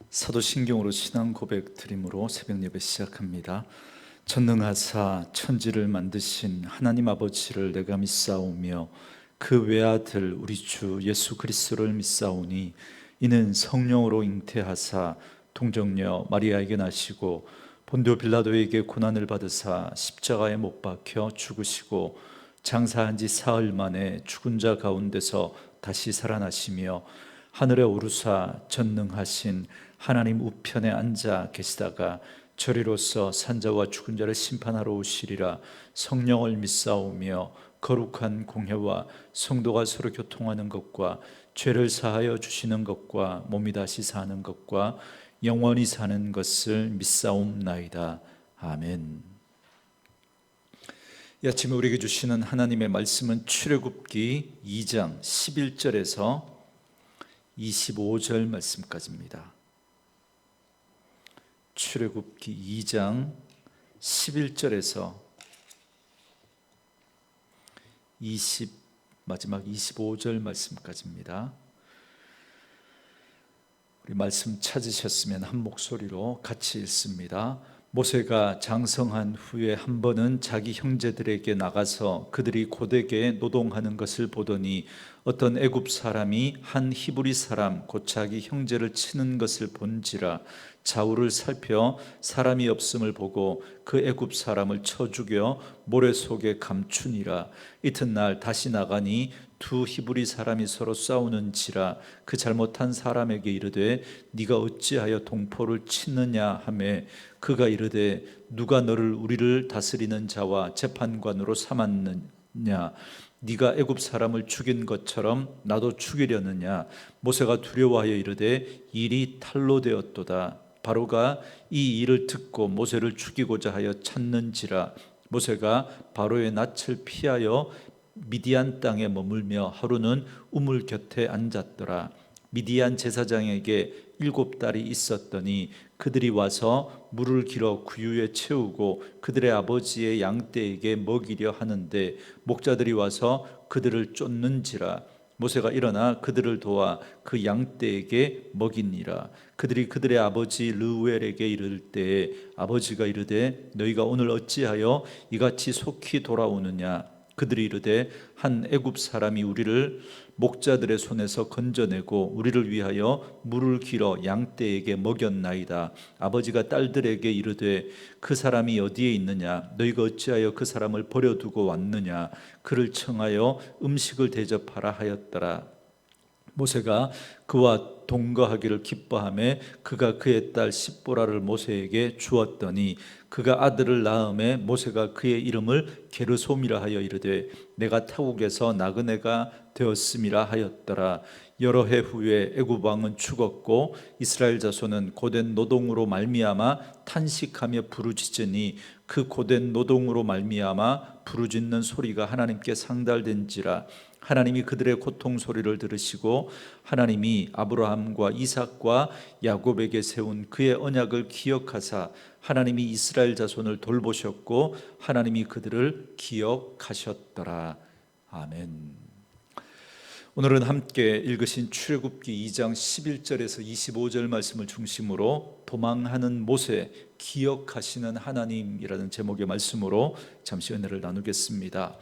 사도신경으로 신앙 고백 드림으로 새벽 예배 시작합니다. 전능하사 천지를 만드신 하나님 아버지를 내가 믿사오며 그 외아들 우리 주 예수 그리스도를 믿사오니 이는 성령으로 잉태하사 동정녀 마리아에게 나시고 본디오 빌라도에게 고난을 받으사 십자가에 못 박혀 죽으시고 장사한 지 사흘 만에 죽은 자 가운데서 다시 살아나시며 하늘에 오르사 전능하신 하나님 우편에 앉아 계시다가 저리로서 산자와 죽은 자를 심판하러 오시리라. 성령을 믿사오며 거룩한 공회와 성도가 서로 교통하는 것과 죄를 사하여 주시는 것과 몸이 다시 사는 것과 영원히 사는 것을 믿사옵나이다. 아멘. 이 아침에 우리에게 주시는 하나님의 말씀은 출애굽기 2장 11절에서 25절 말씀까지입니다. 출애굽기 2장 11절에서 마지막 25절 말씀까지입니다. 우리 말씀 찾으셨으면 한 목소리로 같이 읽습니다. 모세가 장성한 후에 한 번은 자기 형제들에게 나가서 그들이 고되게 노동하는 것을 보더니 어떤 애굽 사람이 한 히브리 사람 곧 자기 형제를 치는 것을 본지라. 좌우를 살펴 사람이 없음을 보고 그 애굽 사람을 쳐 죽여 모래 속에 감추니라. 이튿날 다시 나가니 두 히브리 사람이 서로 싸우는지라. 그 잘못한 사람에게 이르되 네가 어찌하여 동포를 치느냐 하매 그가 이르되 누가 너를 우리를 다스리는 자와 재판관으로 삼았느냐. 네가 애굽 사람을 죽인 것처럼 나도 죽이려느냐. 모세가 두려워하여 이르되 일이 탈로 되었도다. 바로가 이 일을 듣고 모세를 죽이고자 하여 찾는지라. 모세가 바로의 낯을 피하여 미디안 땅에 머물며 하루는 우물 곁에 앉았더라. 미디안 제사장에게 7딸이 있었더니 그들이 와서 물을 길어 구유에 채우고 그들의 아버지의 양떼에게 먹이려 하는데 목자들이 와서 그들을 쫓는지라. 모세가 일어나 그들을 도와 그 양떼에게 먹이니라. 그들이 그들의 아버지 르우엘에게 이를 때에 아버지가 이르되 너희가 오늘 어찌하여 이같이 속히 돌아오느냐. 그들이 이르되 한 애굽 사람이 우리를 목자들의 손에서 건져내고 우리를 위하여 물을 길어 양떼에게 먹였나이다. 아버지가 딸들에게 이르되 그 사람이 어디에 있느냐. 너희가 어찌하여 그 사람을 버려두고 왔느냐. 그를 청하여 음식을 대접하라 하였더라. 모세가 그와 동거하기를 기뻐하며 그가 그의 딸 십보라를 모세에게 주었더니 그가 아들을 낳음에 모세가 그의 이름을 게르솜이라 하여 이르되 내가 타국에서 나그네가 되었음이라 하였더라. 여러 해 후에 애굽 왕은 죽었고 이스라엘 자손은 고된 노동으로 말미암아 탄식하며 부르짖으니 그 고된 노동으로 말미암아 부르짖는 소리가 하나님께 상달된지라. 하나님이 그들의 고통 소리를 들으시고 하나님이 아브라함과 이삭과 야곱에게 세운 그의 언약을 기억하사 하나님이 이스라엘 자손을 돌보셨고 하나님이 그들을 기억하셨더라. 아멘. 오늘은 함께 읽으신 출애굽기 2장 11절에서 25절 말씀을 중심으로 도망하는 모세, 기억하시는 하나님이라는 제목의 말씀으로 잠시 은혜를 나누겠습니다.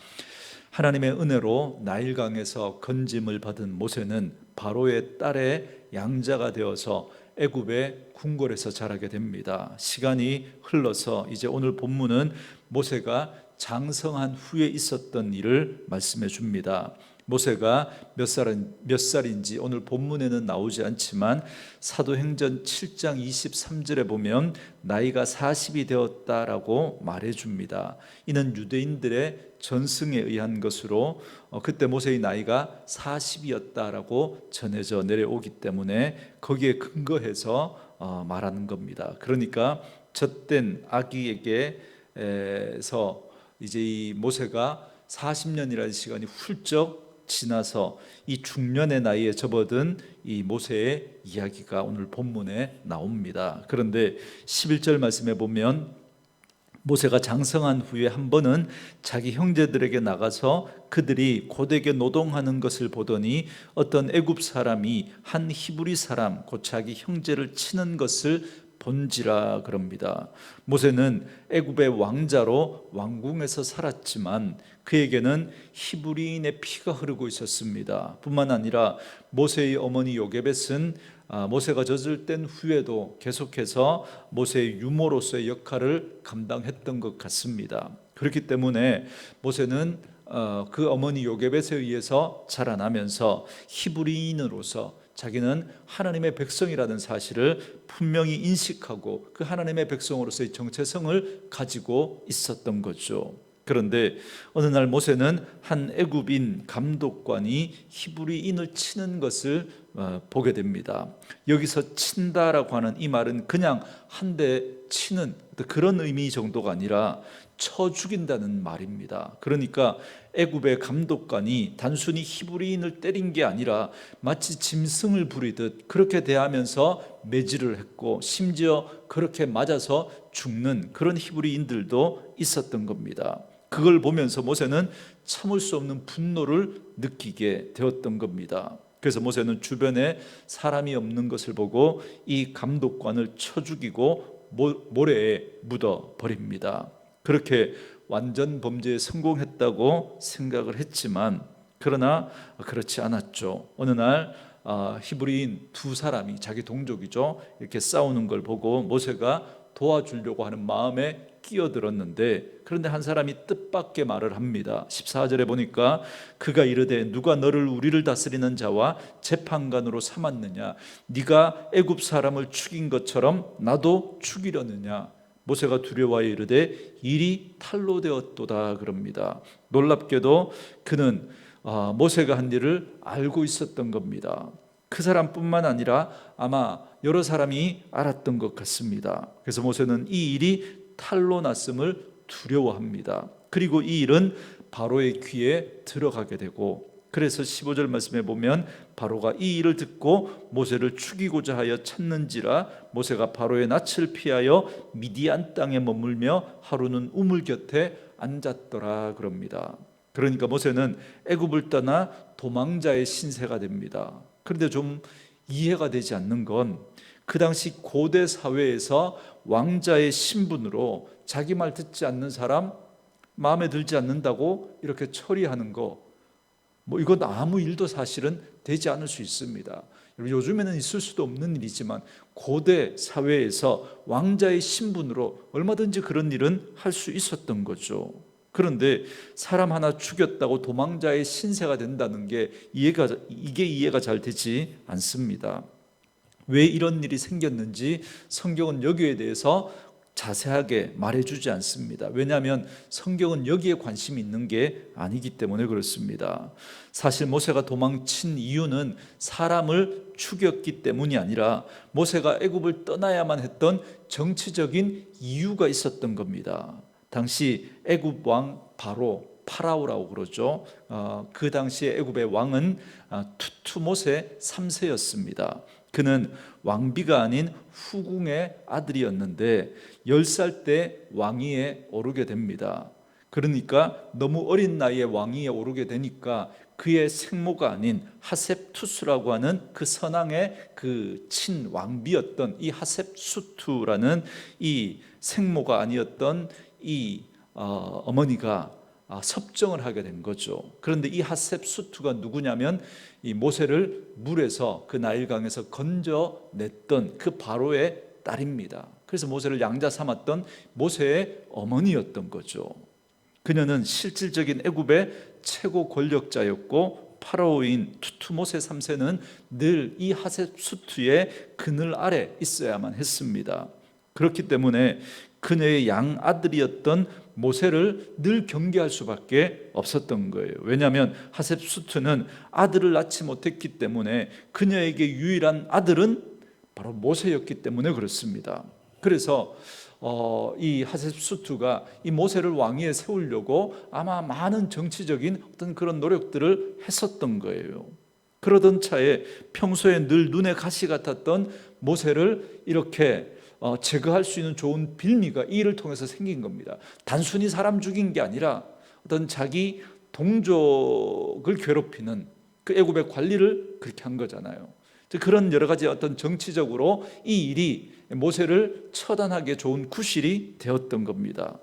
하나님의 은혜로 나일강에서 건짐을 받은 모세는 바로의 딸의 양자가 되어서 애굽의 궁궐에서 자라게 됩니다. 시간이 흘러서 이제 오늘 본문은 모세가 장성한 후에 있었던 일을 말씀해 줍니다. 모세가 몇 살인지 오늘 본문에는 나오지 않지만 사도행전 7장 23절에 보면 나이가 40이 되었다라고 말해줍니다. 이는 유대인들의 전승에 의한 것으로 그때 모세의 나이가 40이었다라고 전해져 내려오기 때문에 거기에 근거해서 말하는 겁니다. 그러니까 젖된 아기에게서 이제 이 모세가 40년이라는 시간이 훌쩍 지나서 이 중년의 나이에 접어든 이 모세의 이야기가 오늘 본문에 나옵니다. 그런데 11절 말씀에 보면 모세가 장성한 후에 한 번은 자기 형제들에게 나가서 그들이 고되게 노동하는 것을 보더니 어떤 애굽 사람이 한 히브리 사람 곧 자기 형제를 치는 것을 본지라 그럽니다. 모세는 애굽의 왕자로 왕궁에서 살았지만 그에게는 히브리인의 피가 흐르고 있었습니다. 뿐만 아니라 모세의 어머니 요게벳은 모세가 젖을 땐 후에도 계속해서 모세의 유모로서의 역할을 감당했던 것 같습니다. 그렇기 때문에 모세는 그 어머니 요게벳에 의해서 자라나면서 히브리인으로서 자기는 하나님의 백성이라는 사실을 분명히 인식하고 그 하나님의 백성으로서의 정체성을 가지고 있었던 거죠. 그런데 어느 날 모세는 한 애굽인 감독관이 히브리인을 치는 것을 보게 됩니다. 여기서 친다라고 하는 이 말은 그냥 한 대 치는 그런 의미 정도가 아니라 쳐 죽인다는 말입니다. 그러니까 애굽의 감독관이 단순히 히브리인을 때린 게 아니라 마치 짐승을 부리듯 그렇게 대하면서 매질을 했고 심지어 그렇게 맞아서 죽는 그런 히브리인들도 있었던 겁니다. 그걸 보면서 모세는 참을 수 없는 분노를 느끼게 되었던 겁니다. 그래서 모세는 주변에 사람이 없는 것을 보고 이 감독관을 쳐 죽이고 모래에 묻어 버립니다. 그렇게 완전 범죄에 성공했다고 생각을 했지만 그러나 그렇지 않았죠. 어느 날 히브리인 두 사람이 자기 동족이죠. 이렇게 싸우는 걸 보고 모세가 도와주려고 하는 마음에 끼어들었는데 그런데 한 사람이 뜻밖의 말을 합니다. 14절에 보니까 그가 이르되 누가 너를 우리를 다스리는 자와 재판관으로 삼았느냐 네가 애굽 사람을 죽인 것처럼 나도 죽이려느냐. 모세가 두려워하여 이르되 일이 탈로 되었도다 그럽니다. 놀랍게도 그는 모세가 한 일을 알고 있었던 겁니다. 그 사람뿐만 아니라 아마 여러 사람이 알았던 것 같습니다. 그래서 모세는 이 일이 탈로 났음을 두려워합니다. 그리고 이 일은 바로의 귀에 들어가게 되고 그래서 15절 말씀에 보면 바로가 이 일을 듣고 모세를 죽이고자 하여 찾는지라 모세가 바로의 낯을 피하여 미디안 땅에 머물며 하루는 우물 곁에 앉았더라 그럽니다. 그러니까 모세는 애굽을 떠나 도망자의 신세가 됩니다. 그런데 좀 이해가 되지 않는 건 그 당시 고대 사회에서 왕자의 신분으로 자기 말 듣지 않는 사람 마음에 들지 않는다고 이렇게 처리하는 거 이건 아무 일도 사실은 되지 않을 수 있습니다. 요즘에는 있을 수도 없는 일이지만 고대 사회에서 왕자의 신분으로 얼마든지 그런 일은 할 수 있었던 거죠. 그런데 사람 하나 죽였다고 도망자의 신세가 된다는 게 이게 이해가 잘 되지 않습니다. 왜 이런 일이 생겼는지 성경은 여기에 대해서 자세하게 말해주지 않습니다. 왜냐하면 성경은 여기에 관심이 있는 게 아니기 때문에 그렇습니다. 사실 모세가 도망친 이유는 사람을 죽였기 때문이 아니라 모세가 애굽을 떠나야만 했던 정치적인 이유가 있었던 겁니다. 당시 애굽 왕 파라오라고 그러죠. 그 당시에 애굽의 왕은 투투모세 3세였습니다. 그는 왕비가 아닌 후궁의 아들이었는데 10살 때 왕위에 오르게 됩니다. 그러니까 너무 어린 나이에 왕위에 오르게 되니까 그의 생모가 아닌 하셉투스라고 하는 그 선왕의 그 친왕비였던 이 하셉수투라는 이 생모가 아니었던 이 어머니가 섭정을 하게 된 거죠. 그런데 이 하셉수투가 누구냐면 이 모세를 물에서 그 나일강에서 건져냈던 그 바로의 딸입니다. 그래서 모세를 양자 삼았던 모세의 어머니였던 거죠. 그녀는 실질적인 애굽의 최고 권력자였고 파라오인 투투모세 3세는 늘 이 하셉수투의 그늘 아래 있어야만 했습니다. 그렇기 때문에 그녀의 양아들이었던 모세를 늘 경계할 수밖에 없었던 거예요. 왜냐하면 하셉수트는 아들을 낳지 못했기 때문에 그녀에게 유일한 아들은 바로 모세였기 때문에 그렇습니다. 그래서 이 하셉수트가 이 모세를 왕위에 세우려고 아마 많은 정치적인 어떤 그런 노력들을 했었던 거예요. 그러던 차에 평소에 늘 눈에 가시 같았던 모세를 이렇게 제거할 수 있는 좋은 빌미가 이 일을 통해서 생긴 겁니다. 단순히 사람 죽인 게 아니라 어떤 자기 동족을 괴롭히는 그 애굽의 관리를 그렇게 한 거잖아요. 그런 여러 가지 어떤 정치적으로 이 일이 모세를 처단하기에 좋은 구실이 되었던 겁니다.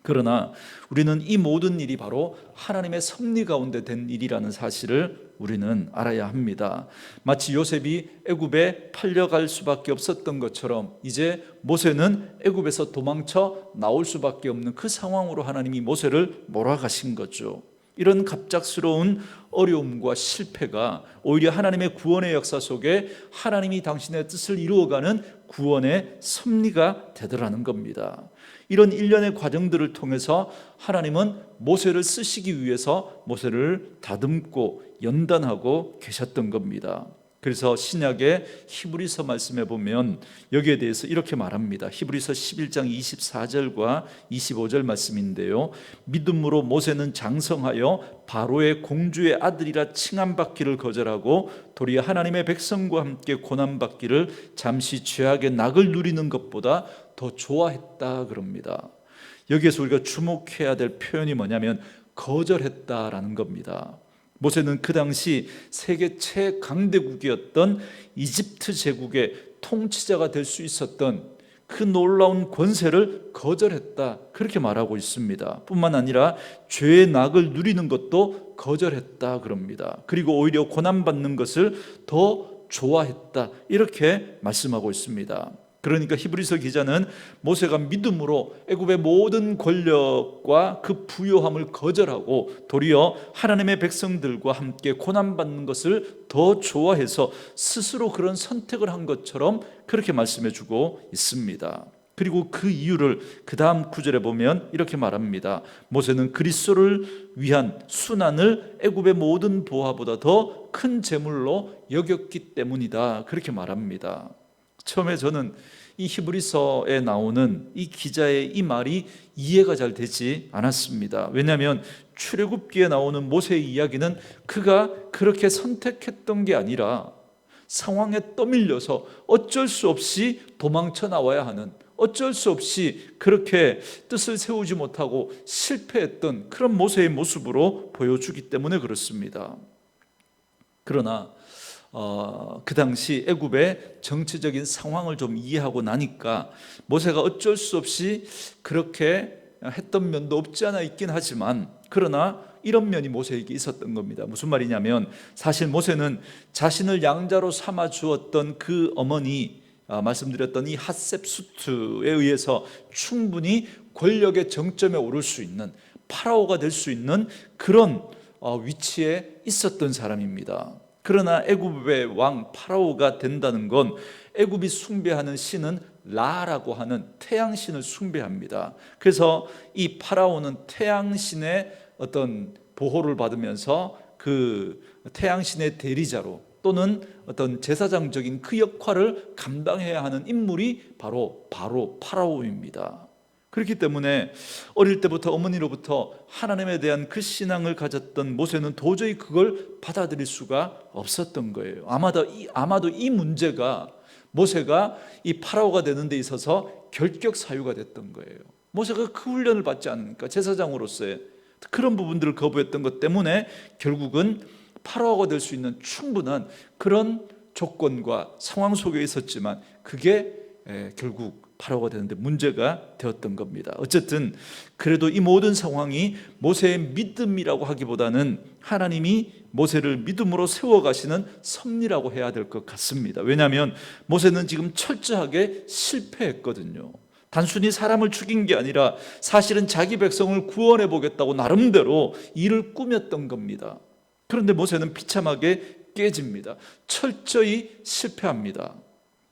그러나 우리는 이 모든 일이 바로 하나님의 섭리 가운데 된 일이라는 사실을 우리는 알아야 합니다. 마치 요셉이 애굽에 팔려갈 수밖에 없었던 것처럼 이제 모세는 애굽에서 도망쳐 나올 수밖에 없는 그 상황으로 하나님이 모세를 몰아가신 거죠. 이런 갑작스러운 어려움과 실패가 오히려 하나님의 구원의 역사 속에 하나님이 당신의 뜻을 이루어가는 구원의 섭리가 되더라는 겁니다. 이런 일련의 과정들을 통해서 하나님은 모세를 쓰시기 위해서 모세를 다듬고 연단하고 계셨던 겁니다. 그래서 신약의 히브리서 말씀에 보면 여기에 대해서 이렇게 말합니다. 히브리서 11장 24절과 25절 말씀인데요, 믿음으로 모세는 장성하여 바로의 공주의 아들이라 칭함받기를 거절하고 도리어 하나님의 백성과 함께 고난받기를 잠시 죄악의 낙을 누리는 것보다 더 좋아했다 그럽니다. 여기에서 우리가 주목해야 될 표현이 뭐냐면 거절했다라는 겁니다. 모세는 그 당시 세계 최강대국이었던 이집트 제국의 통치자가 될 수 있었던 그 놀라운 권세를 거절했다, 그렇게 말하고 있습니다. 뿐만 아니라 죄의 낙을 누리는 것도 거절했다 그럽니다. 그리고 오히려 고난받는 것을 더 좋아했다, 이렇게 말씀하고 있습니다. 그러니까 히브리서 기자는 모세가 믿음으로 애굽의 모든 권력과 그 부요함을 거절하고 도리어 하나님의 백성들과 함께 고난받는 것을 더 좋아해서 스스로 그런 선택을 한 것처럼 그렇게 말씀해 주고 있습니다. 그리고 그 이유를 그 다음 구절에 보면 이렇게 말합니다. 모세는 그리스도를 위한 순환을 애굽의 모든 보화보다 더 큰 재물로 여겼기 때문이다, 그렇게 말합니다. 처음에 저는 이 히브리서에 나오는 이 기자의 이 말이 이해가 잘 되지 않았습니다. 왜냐하면 출애굽기에 나오는 모세의 이야기는 그가 그렇게 선택했던 게 아니라 상황에 떠밀려서 어쩔 수 없이 도망쳐 나와야 하는, 어쩔 수 없이 그렇게 뜻을 세우지 못하고 실패했던 그런 모세의 모습으로 보여주기 때문에 그렇습니다. 그러나 그 당시 애굽의 정치적인 상황을 좀 이해하고 나니까 모세가 어쩔 수 없이 그렇게 했던 면도 없지 않아 있긴 하지만, 그러나 이런 면이 모세에게 있었던 겁니다. 무슨 말이냐면 사실 모세는 자신을 양자로 삼아 주었던 그 어머니, 말씀드렸던 이 핫셉수트에 의해서 충분히 권력의 정점에 오를 수 있는, 파라오가 될 수 있는 그런 위치에 있었던 사람입니다. 그러나 애굽의 왕 파라오가 된다는 건 애굽이 숭배하는 신은 라라고 하는 태양신을 숭배합니다. 그래서 이 파라오는 태양신의 어떤 보호를 받으면서 그 태양신의 대리자로 또는 어떤 제사장적인 그 역할을 감당해야 하는 인물이 바로 파라오입니다. 그렇기 때문에 어릴 때부터 어머니로부터 하나님에 대한 그 신앙을 가졌던 모세는 도저히 그걸 받아들일 수가 없었던 거예요. 아마도 이 문제가 모세가 이 파라오가 되는 데 있어서 결격 사유가 됐던 거예요. 모세가 그 훈련을 받지 않으니까, 제사장으로서의 그런 부분들을 거부했던 것 때문에 결국은 파라오가 될 수 있는 충분한 그런 조건과 상황 속에 있었지만 그게 결국 파라오가 되는데 문제가 되었던 겁니다. 어쨌든 그래도 이 모든 상황이 모세의 믿음이라고 하기보다는 하나님이 모세를 믿음으로 세워가시는 섭리라고 해야 될 것 같습니다. 왜냐하면 모세는 지금 철저하게 실패했거든요. 단순히 사람을 죽인 게 아니라 사실은 자기 백성을 구원해 보겠다고 나름대로 일을 꾸몄던 겁니다. 그런데 모세는 비참하게 깨집니다. 철저히 실패합니다.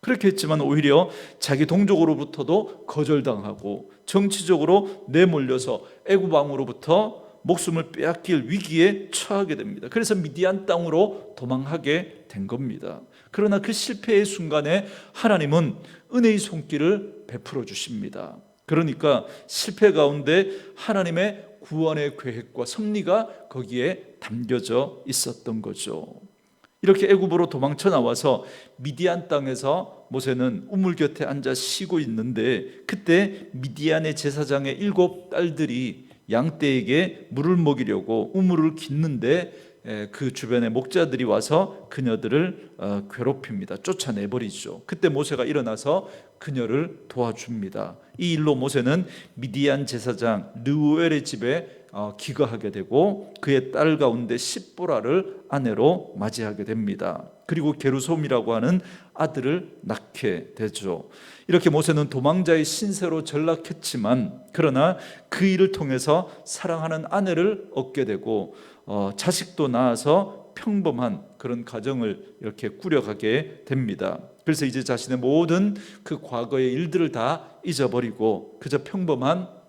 그렇게 했지만 오히려 자기 동족으로부터도 거절당하고 정치적으로 내몰려서 애굽 왕으로부터 목숨을 빼앗길 위기에 처하게 됩니다. 그래서 미디안 땅으로 도망하게 된 겁니다. 그러나 그 실패의 순간에 하나님은 은혜의 손길을 베풀어 주십니다. 그러니까 실패 가운데 하나님의 구원의 계획과 섭리가 거기에 담겨져 있었던 거죠. 이렇게 애굽으로 도망쳐 나와서 미디안 땅에서 모세는 우물 곁에 앉아 쉬고 있는데, 그때 미디안의 제사장의 7 딸들이 양떼에게 물을 먹이려고 우물을 깃는데 그 주변에 목자들이 와서 그녀들을 괴롭힙니다. 쫓아내버리죠. 그때 모세가 일어나서 그녀를 도와줍니다. 이 일로 모세는 미디안 제사장 르우엘의 집에 기거하게 되고 그의 딸 가운데 십보라를 아내로 맞이하게 됩니다. 그리고 게르솜이라고 하는 아들을 낳게 되죠. 이렇게 모세는 도망자의 신세로 전락했지만, 그러나 그 일을 통해서 사랑하는 아내를 얻게 되고 자식도 낳아서 평범한 그런 가정을 이렇게 꾸려가게 됩니다. 그래서 이제 자신의 모든 그 과거의 일들을 다 잊어버리고 그저 평범한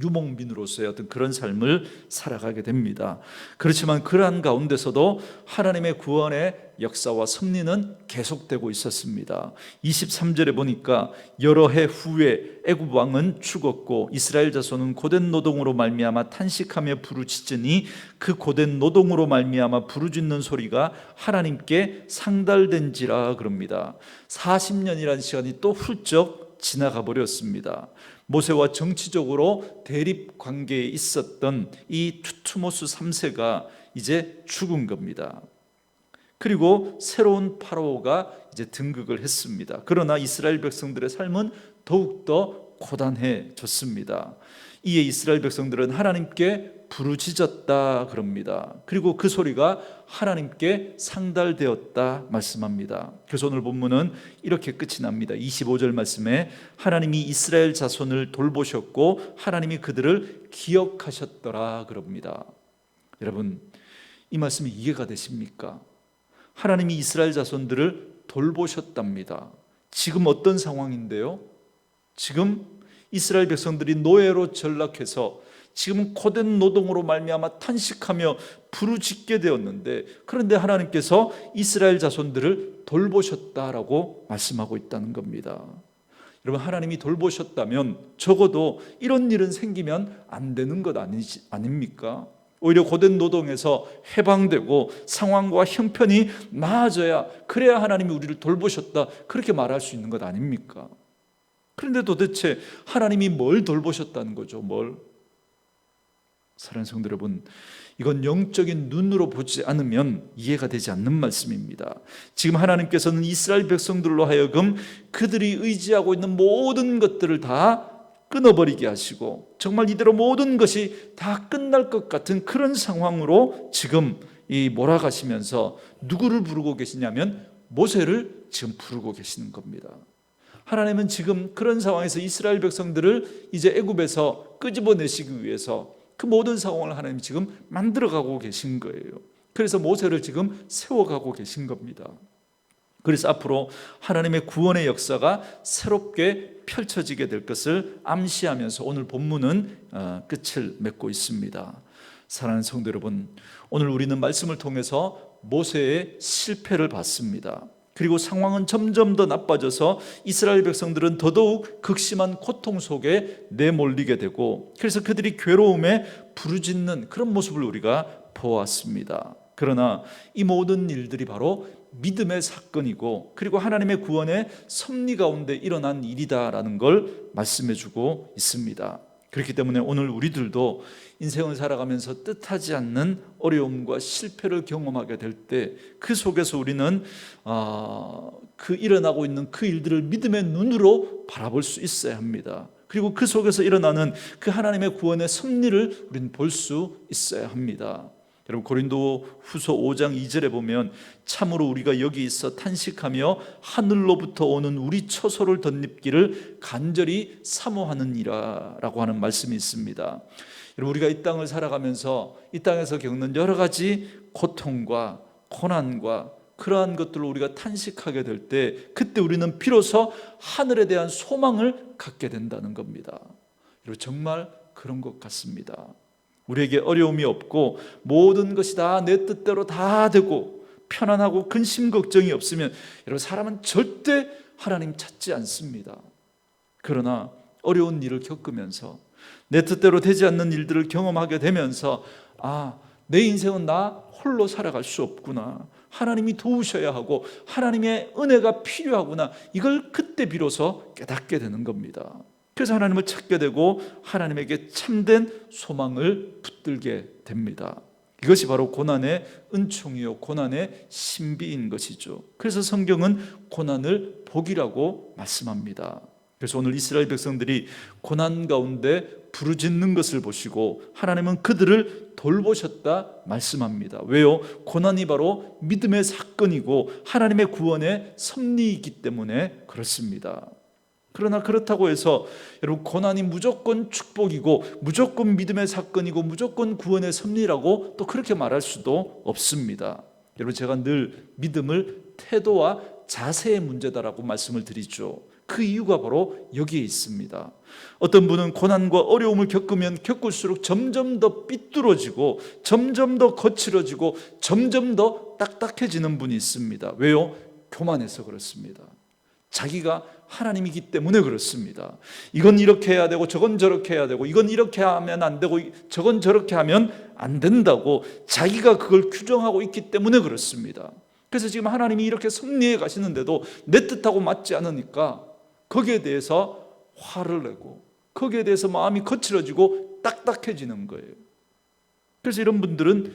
유목민으로서의 어떤 그런 삶을 살아가게 됩니다. 그렇지만 그러한 가운데서도 하나님의 구원의 역사와 섭리는 계속되고 있었습니다. 23절에 보니까 여러 해 후에 애굽 왕은 죽었고 이스라엘 자손은 고된 노동으로 말미암아 탄식하며 부르짖으니 그 고된 노동으로 말미암아 부르짖는 소리가 하나님께 상달된지라 그럽니다. 40년이라는 시간이 또 훌쩍 지나가 버렸습니다. 모세와 정치적으로 대립 관계에 있었던 이 투트모스 3세가 이제 죽은 겁니다. 그리고 새로운 파라오가 이제 등극을 했습니다. 그러나 이스라엘 백성들의 삶은 더욱더 고단해졌습니다. 이에 이스라엘 백성들은 하나님께 부르짖었다 그럽니다. 그리고 그 소리가 하나님께 상달되었다 말씀합니다. 그래서 오늘 본문은 이렇게 끝이 납니다. 25절 말씀에 하나님이 이스라엘 자손을 돌보셨고 하나님이 그들을 기억하셨더라 그럽니다. 여러분, 이 말씀이 이해가 되십니까? 하나님이 이스라엘 자손들을 돌보셨답니다. 지금 어떤 상황인데요? 지금 이스라엘 백성들이 노예로 전락해서 지금 고된 노동으로 말미암아 탄식하며 부르짖게 되었는데, 그런데 하나님께서 이스라엘 자손들을 돌보셨다라고 말씀하고 있다는 겁니다. 여러분, 하나님이 돌보셨다면 적어도 이런 일은 생기면 안 되는 것 아닙니까? 오히려 고된 노동에서 해방되고 상황과 형편이 나아져야, 그래야 하나님이 우리를 돌보셨다 그렇게 말할 수 있는 것 아닙니까? 그런데 도대체 하나님이 뭘 돌보셨다는 거죠? 뭘? 사랑하는 성도 여러분, 이건 영적인 눈으로 보지 않으면 이해가 되지 않는 말씀입니다. 지금 하나님께서는 이스라엘 백성들로 하여금 그들이 의지하고 있는 모든 것들을 다 끊어버리게 하시고 정말 이대로 모든 것이 다 끝날 것 같은 그런 상황으로 지금 몰아가시면서 누구를 부르고 계시냐면 모세를 지금 부르고 계시는 겁니다. 하나님은 지금 그런 상황에서 이스라엘 백성들을 이제 애굽에서 끄집어내시기 위해서 그 모든 상황을 하나님이 지금 만들어가고 계신 거예요. 그래서 모세를 지금 세워가고 계신 겁니다. 그래서 앞으로 하나님의 구원의 역사가 새롭게 펼쳐지게 될 것을 암시하면서 오늘 본문은 끝을 맺고 있습니다. 사랑하는 성도 여러분, 오늘 우리는 말씀을 통해서 모세의 실패를 봤습니다. 그리고 상황은 점점 더 나빠져서 이스라엘 백성들은 더더욱 극심한 고통 속에 내몰리게 되고, 그래서 그들이 괴로움에 부르짖는 그런 모습을 우리가 보았습니다. 그러나 이 모든 일들이 바로 믿음의 사건이고, 그리고 하나님의 구원의 섭리 가운데 일어난 일이다라는 걸 말씀해주고 있습니다. 그렇기 때문에 오늘 우리들도 인생을 살아가면서 뜻하지 않는 어려움과 실패를 경험하게 될 때 그 속에서 우리는 그 일어나고 있는 그 일들을 믿음의 눈으로 바라볼 수 있어야 합니다. 그리고 그 속에서 일어나는 그 하나님의 구원의 섭리를 우리는 볼 수 있어야 합니다. 여러분, 고린도 후서 5장 2절에 보면 참으로 우리가 여기 있어 탄식하며 하늘로부터 오는 우리 처소를 덧입기를 간절히 사모하느니라 라고 하는 말씀이 있습니다. 여러분, 우리가 이 땅을 살아가면서 이 땅에서 겪는 여러 가지 고통과 고난과 그러한 것들로 우리가 탄식하게 될 때, 그때 우리는 비로소 하늘에 대한 소망을 갖게 된다는 겁니다. 여러분, 정말 그런 것 같습니다. 우리에게 어려움이 없고 모든 것이 다 내 뜻대로 다 되고 편안하고 근심 걱정이 없으면 여러분, 사람은 절대 하나님 찾지 않습니다. 그러나 어려운 일을 겪으면서 내 뜻대로 되지 않는 일들을 경험하게 되면서 내 인생은 나 홀로 살아갈 수 없구나, 하나님이 도우셔야 하고 하나님의 은혜가 필요하구나, 이걸 그때 비로소 깨닫게 되는 겁니다. 그래서 하나님을 찾게 되고 하나님에게 참된 소망을 붙들게 됩니다. 이것이 바로 고난의 은총이요 고난의 신비인 것이죠. 그래서 성경은 고난을 복이라고 말씀합니다. 그래서 오늘 이스라엘 백성들이 고난 가운데 부르짖는 것을 보시고 하나님은 그들을 돌보셨다 말씀합니다. 왜요? 고난이 바로 믿음의 사건이고 하나님의 구원의 섭리이기 때문에 그렇습니다. 그러나 그렇다고 해서 여러분, 고난이 무조건 축복이고 무조건 믿음의 사건이고 무조건 구원의 섭리라고 또 그렇게 말할 수도 없습니다. 여러분, 제가 늘 믿음을 태도와 자세의 문제다라고 말씀을 드리죠. 그 이유가 바로 여기에 있습니다. 어떤 분은 고난과 어려움을 겪으면 겪을수록 점점 더 삐뚤어지고 점점 더 거칠어지고 점점 더 딱딱해지는 분이 있습니다. 왜요? 교만해서 그렇습니다. 자기가 하나님이기 때문에 그렇습니다. 이건 이렇게 해야 되고 저건 저렇게 해야 되고 이건 이렇게 하면 안 되고 저건 저렇게 하면 안 된다고 자기가 그걸 규정하고 있기 때문에 그렇습니다. 그래서 지금 하나님이 이렇게 섭리해 가시는데도 내 뜻하고 맞지 않으니까 거기에 대해서 화를 내고 거기에 대해서 마음이 거칠어지고 딱딱해지는 거예요. 그래서 이런 분들은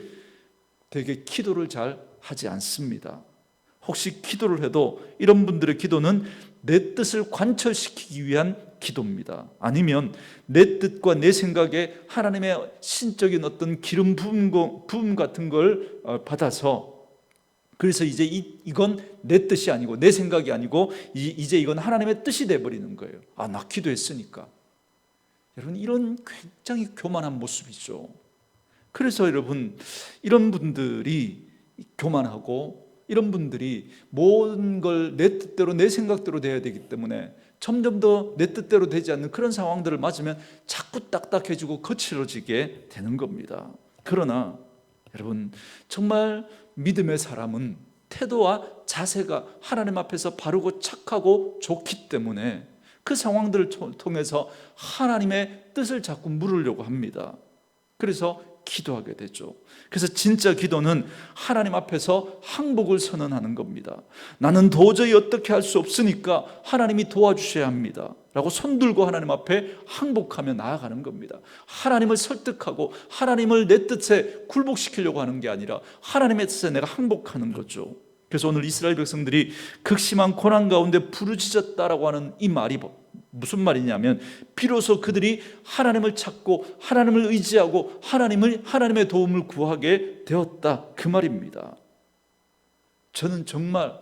되게 기도를 잘 하지 않습니다. 혹시 기도를 해도 이런 분들의 기도는 내 뜻을 관철시키기 위한 기도입니다. 아니면 내 뜻과 내 생각에 하나님의 신적인 어떤 기름 부음 같은 걸 받아서, 그래서 이제 이건 내 뜻이 아니고 내 생각이 아니고 이제 이건 하나님의 뜻이 돼버리는 거예요. 아, 나 기도했으니까. 여러분, 이런 굉장히 교만한 모습이죠. 그래서 여러분, 이런 분들이 교만하고 이런 분들이 모든 걸 내 뜻대로 내 생각대로 돼야 되기 때문에 점점 더 내 뜻대로 되지 않는 그런 상황들을 맞으면 자꾸 딱딱해지고 거칠어지게 되는 겁니다. 그러나 여러분, 정말 믿음의 사람은 태도와 자세가 하나님 앞에서 바르고 착하고 좋기 때문에 그 상황들을 통해서 하나님의 뜻을 자꾸 물으려고 합니다. 그래서 기도하게 되죠. 그래서 진짜 기도는 하나님 앞에서 항복을 선언하는 겁니다. 나는 도저히 어떻게 할 수 없으니까 하나님이 도와주셔야 합니다 라고 손들고 하나님 앞에 항복하며 나아가는 겁니다. 하나님을 설득하고 하나님을 내 뜻에 굴복시키려고 하는 게 아니라 하나님의 뜻에 내가 항복하는 거죠. 그래서 오늘 이스라엘 백성들이 극심한 고난 가운데 부르짖었다라고 하는 이 말이 무슨 말이냐면, 비로소 그들이 하나님을 찾고 하나님을 의지하고 하나님의 도움을 구하게 되었다, 그 말입니다. 저는 정말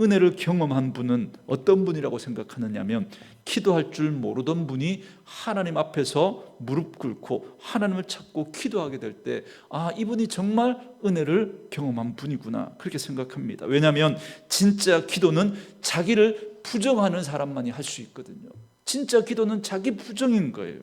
은혜를 경험한 분은 어떤 분이라고 생각하느냐면, 기도할 줄 모르던 분이 하나님 앞에서 무릎 꿇고 하나님을 찾고 기도하게 될 때, 아, 이분이 정말 은혜를 경험한 분이구나, 그렇게 생각합니다. 왜냐하면 진짜 기도는 자기를 부정하는 사람만이 할 수 있거든요. 진짜 기도는 자기 부정인 거예요.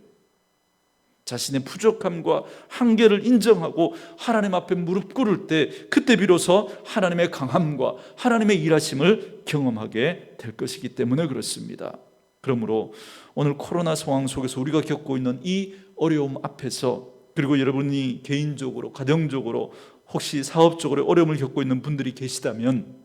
자신의 부족함과 한계를 인정하고 하나님 앞에 무릎 꿇을 때, 그때 비로소 하나님의 강함과 하나님의 일하심을 경험하게 될 것이기 때문에 그렇습니다. 그러므로 오늘 코로나 상황 속에서 우리가 겪고 있는 이 어려움 앞에서, 그리고 여러분이 개인적으로 가정적으로 혹시 사업적으로 어려움을 겪고 있는 분들이 계시다면,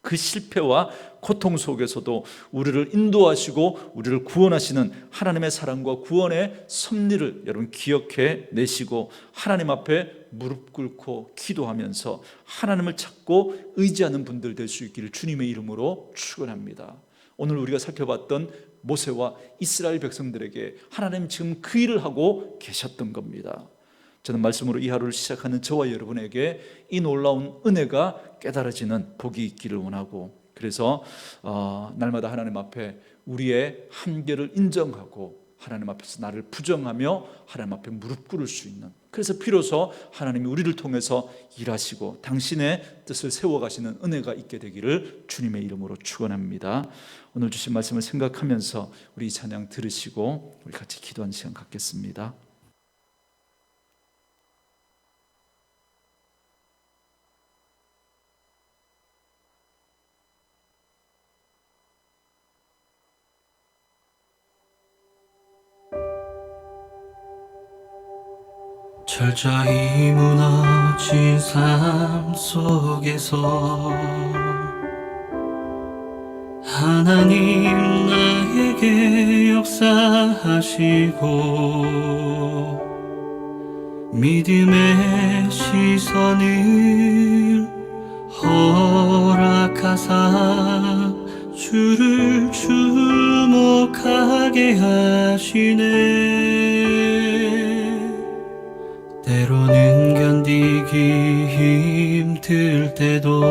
그 실패와 고통 속에서도 우리를 인도하시고 우리를 구원하시는 하나님의 사랑과 구원의 섭리를 여러분 기억해 내시고 하나님 앞에 무릎 꿇고 기도하면서 하나님을 찾고 의지하는 분들 될 수 있기를 주님의 이름으로 축원합니다. 오늘 우리가 살펴봤던 모세와 이스라엘 백성들에게 하나님 지금 그 일을 하고 계셨던 겁니다. 저는 말씀으로 이 하루를 시작하는 저와 여러분에게 이 놀라운 은혜가 깨달아지는 복이 있기를 원하고, 그래서 날마다 하나님 앞에 우리의 한계를 인정하고 하나님 앞에서 나를 부정하며 하나님 앞에 무릎 꿇을 수 있는, 그래서 비로소 하나님이 우리를 통해서 일하시고 당신의 뜻을 세워가시는 은혜가 있게 되기를 주님의 이름으로 축원합니다. 오늘 주신 말씀을 생각하면서 우리 이 찬양 들으시고 우리 같이 기도하는 시간 갖겠습니다. 철저히 무너진 삶 속에서 하나님 나에게 역사하시고 믿음의 시선을 허락하사 주를 주목하게 하시네. 때로는 견디기 힘들 때도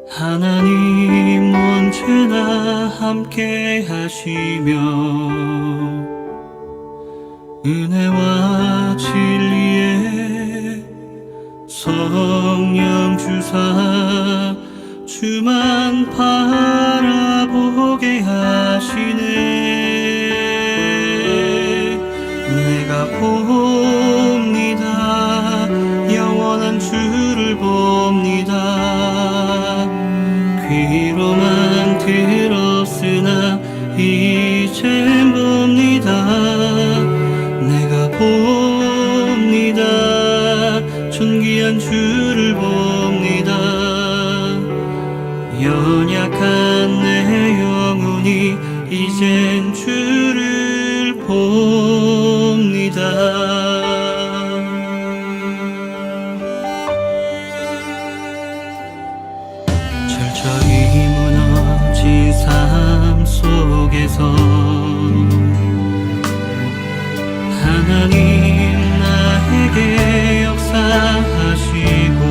하나님 언제나 함께 하시며 은혜와 진리에 성령 주사 주만 바라보게 하시네. 내가 봅니다. 영원한 주를 봅니다. 귀로만 들었으나 이젠 봅니다. 내가 봅니다. 존귀한 주를 봅니다. 연약한 내 영혼이 이젠 주를 봅니다. 철저히 무너진 삶 속에서 하나님 나에게 역사하시고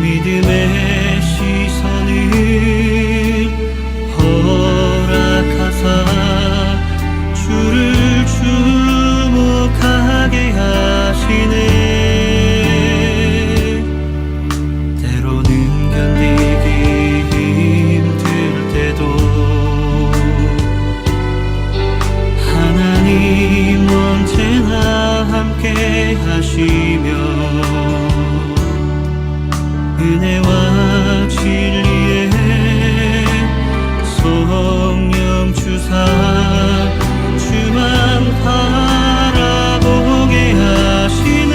믿음의 시선을 허락하사 주를 주목하게 하시네. 때로는 견디기 힘들 때도 하나님 언제나 함께 하시며 은혜와 진리에 성령 주사 주만 바라보게 하시네.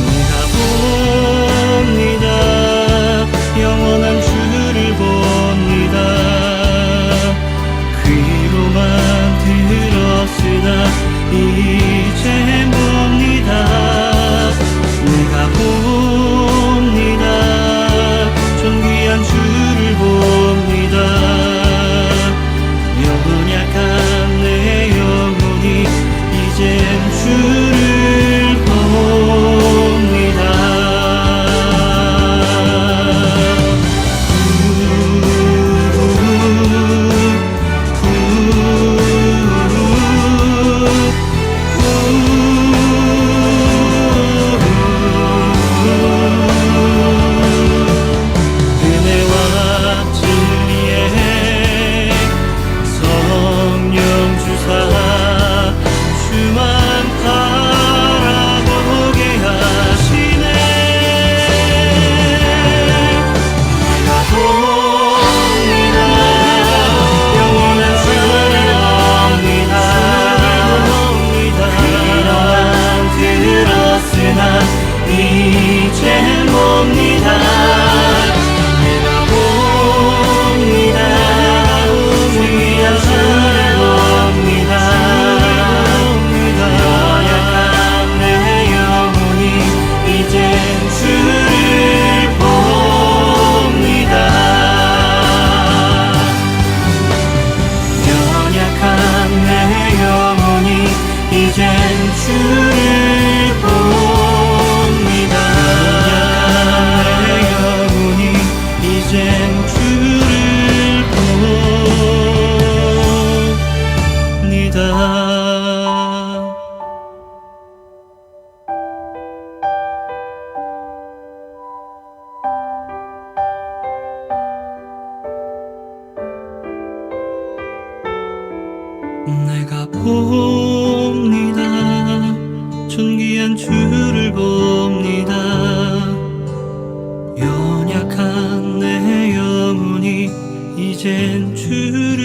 내가 봅니다. 영원한 주를 봅니다. 귀로만 들었으나 이젠 봅니다. 내가 봅니다. 존귀한 주를 봅니다. 연약한 내 영혼이 이젠 주를 봅니다. 이젠 봅니다. 내가 봅니다. 존귀한 주를 봅니다. 연약한 내 영혼이 이젠 주를 봅니다. 연약한 내 영혼이 이젠 주를 내가 봅니다. 존귀한 주를 봅니다. 연약한 내 영혼이 이젠 주를